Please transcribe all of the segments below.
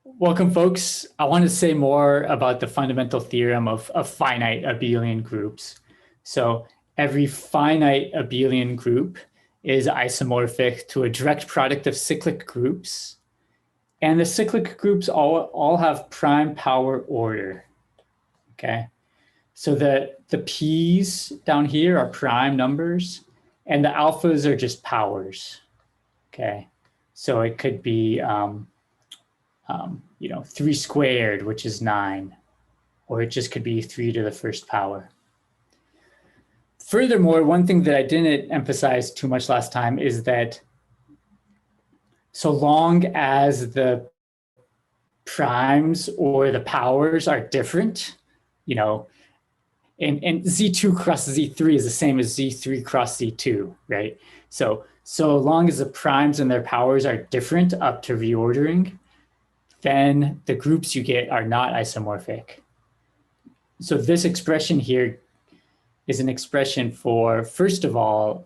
Welcome, folks. I want to say more about the fundamental theorem of finite abelian groups. So every finite abelian group is isomorphic to a direct product of cyclic groups. And the cyclic groups all have prime power order. Okay. So the p's down here are prime numbers, and the alphas are just powers. Okay. So it could be 3 squared, which is 9, or it just could be 3 to the first power. Furthermore, one thing that I didn't emphasize too much last time is that so long as the primes or the powers are different, and Z2 cross Z3 is the same as Z3 cross Z2, right? So long as the primes and their powers are different up to reordering, then the groups you get are not isomorphic. So this expression here is an expression for, first of all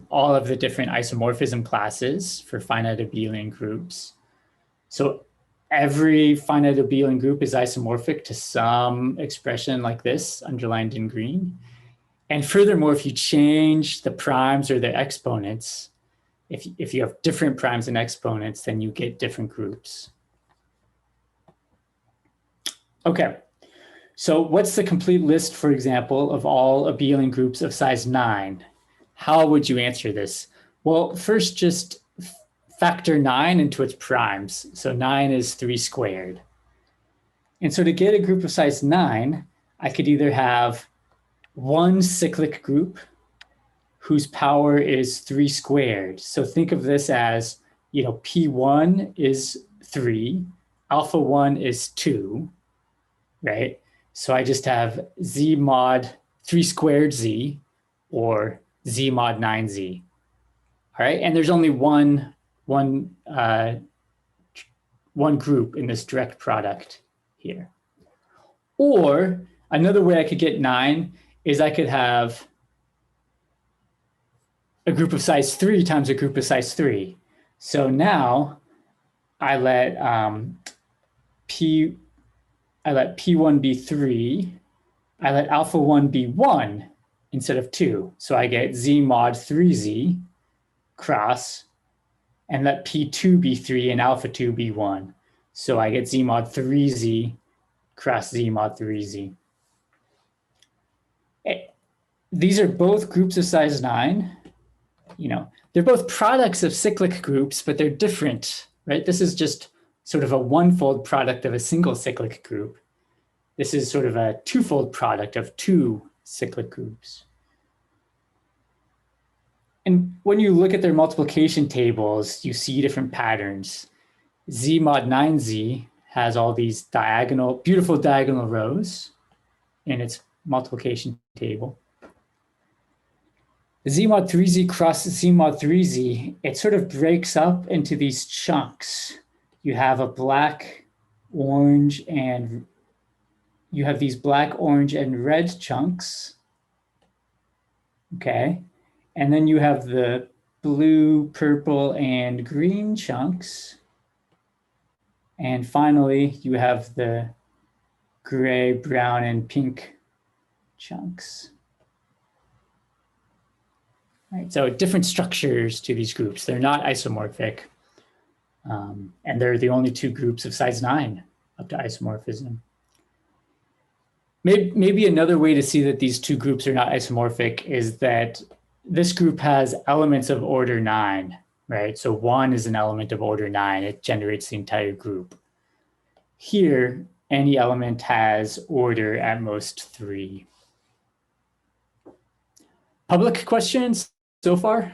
of the different isomorphism classes for finite abelian groups. So every finite abelian group is isomorphic to some expression like this, underlined in green. And furthermore, if you change the primes or the exponents, if you have different primes and exponents, then you get different groups. Okay, so what's the complete list, for example, of all abelian groups of size 9? How would you answer this? Well, first, just factor 9 into its primes. So 9 is 3 squared. And so to get a group of size 9, I could either have one cyclic group whose power is 3 squared. So think of this as, P1 is 3, alpha 1 is 2. Right? So I just have Z mod 3 squared Z or Z mod 9Z. All right. And there's only one group in this direct product here. Or another way I could get 9 is I could have a group of size 3 times a group of size 3. So now I let P1 be 3. I let alpha 1 be 1 instead of 2. So I get Z mod 3Z cross, and let P2 be 3 and alpha 2 be 1. So I get Z mod 3Z cross Z mod 3Z. These are both groups of size 9. They're both products of cyclic groups, but they're different, right? This is just sort of a one-fold product of a single cyclic group. This is sort of a two-fold product of two cyclic groups. And when you look at their multiplication tables, you see different patterns. Z mod 9Z has all these beautiful diagonal rows in its multiplication table. Z mod 3Z cross Z mod 3Z, it sort of breaks up into these chunks. You have a black, orange, and you have these black, orange, and red chunks. Okay. And then you have the blue, purple, and green chunks. And finally, you have the gray, brown, and pink chunks. All right, so different structures to these groups. They're not isomorphic. And they're the only two groups of size 9 up to isomorphism. Maybe another way to see that these two groups are not isomorphic is that this group has elements of order 9, right? So 1 is an element of order 9. It generates the entire group. Here, any element has order at most 3. Public questions so far?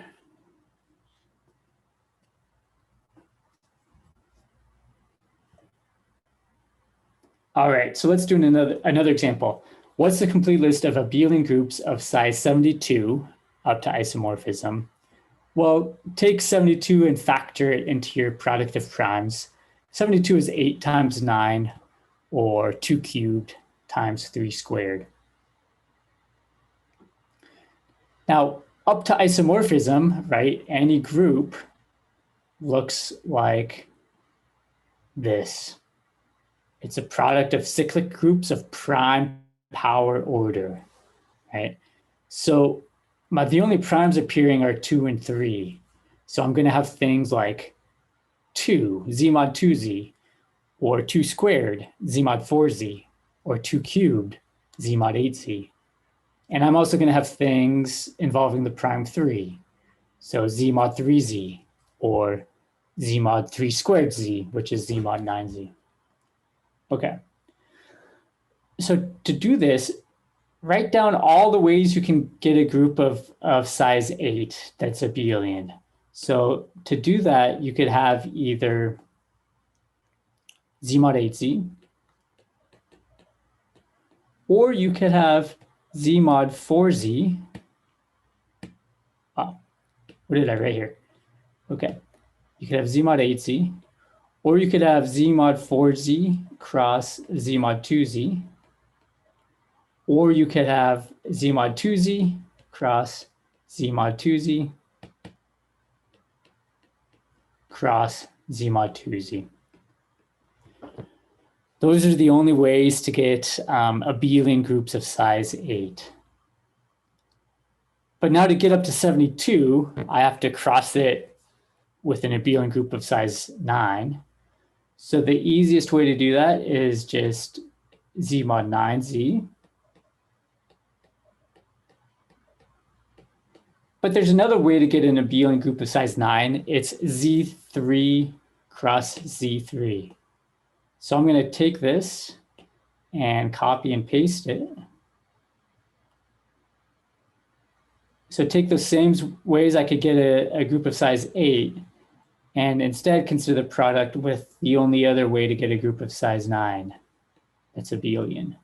All right, so let's do another example. What's the complete list of abelian groups of size 72 up to isomorphism? Well, take 72 and factor it into your product of primes. 72 is 8 times 9, or 2 cubed times 3 squared. Now, up to isomorphism, right, any group looks like this. It's a product of cyclic groups of prime power order, right? So the only primes appearing are 2 and 3. So I'm going to have things like 2, z mod 2z, or 2 squared, z mod 4z, or 2 cubed, z mod 8z. And I'm also going to have things involving the prime 3. So z mod 3z, or z mod 3 squared z, which is z mod 9z. Okay. So to do this, write down all the ways you can get a group of size 8 that's abelian. So to do that, you could have either z mod 8z, or you could have z mod 4z. Oh, what did I write here? Okay. You could have z mod 8z, or you could have z mod 4z cross z mod 2z, or you could have z mod 2z cross z mod 2z cross z mod 2z. Those are the only ways to get abelian groups of size 8. But now to get up to 72, I have to cross it with an abelian group of size 9. So the easiest way to do that is just z mod 9z. But there's another way to get an abelian group of size 9. It's z3 cross z3. So I'm going to take this and copy and paste it. So take those same ways I could get a group of size 8 and instead consider the product with the only other way to get a group of size 9. That's abelian.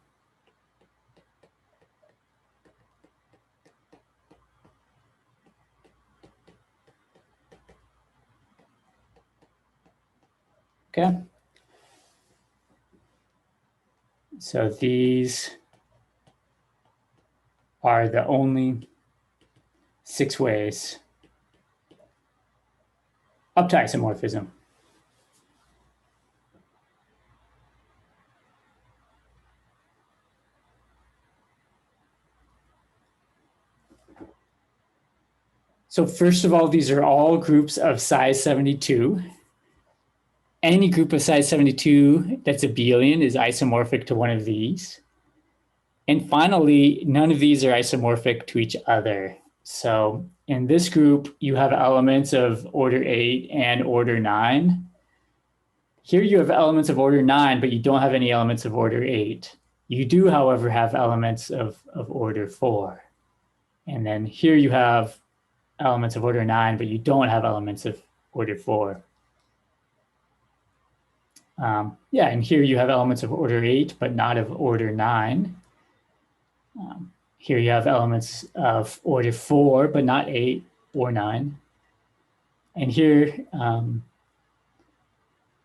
Okay. So these are the only 6 ways up to isomorphism. So first of all, these are all groups of size 72. Any group of size 72 that's abelian is isomorphic to one of these. And finally, none of these are isomorphic to each other. So in this group, you have elements of order 8 and order 9. Here you have elements of order 9, but you don't have any elements of order 8. You do, however, have elements of order 4. And then here you have elements of order 9, but you don't have elements of order 4. And here you have elements of order 8, but not of order 9. Here you have elements of order 4, but not 8 or 9. And here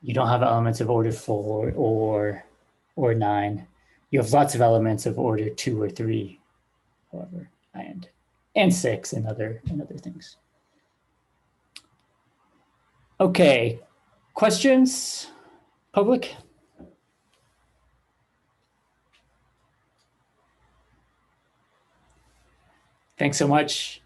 you don't have elements of order 4 or 9. You have lots of elements of order 2 or 3, however, and 6 and other things. Okay, questions, public? Thanks so much.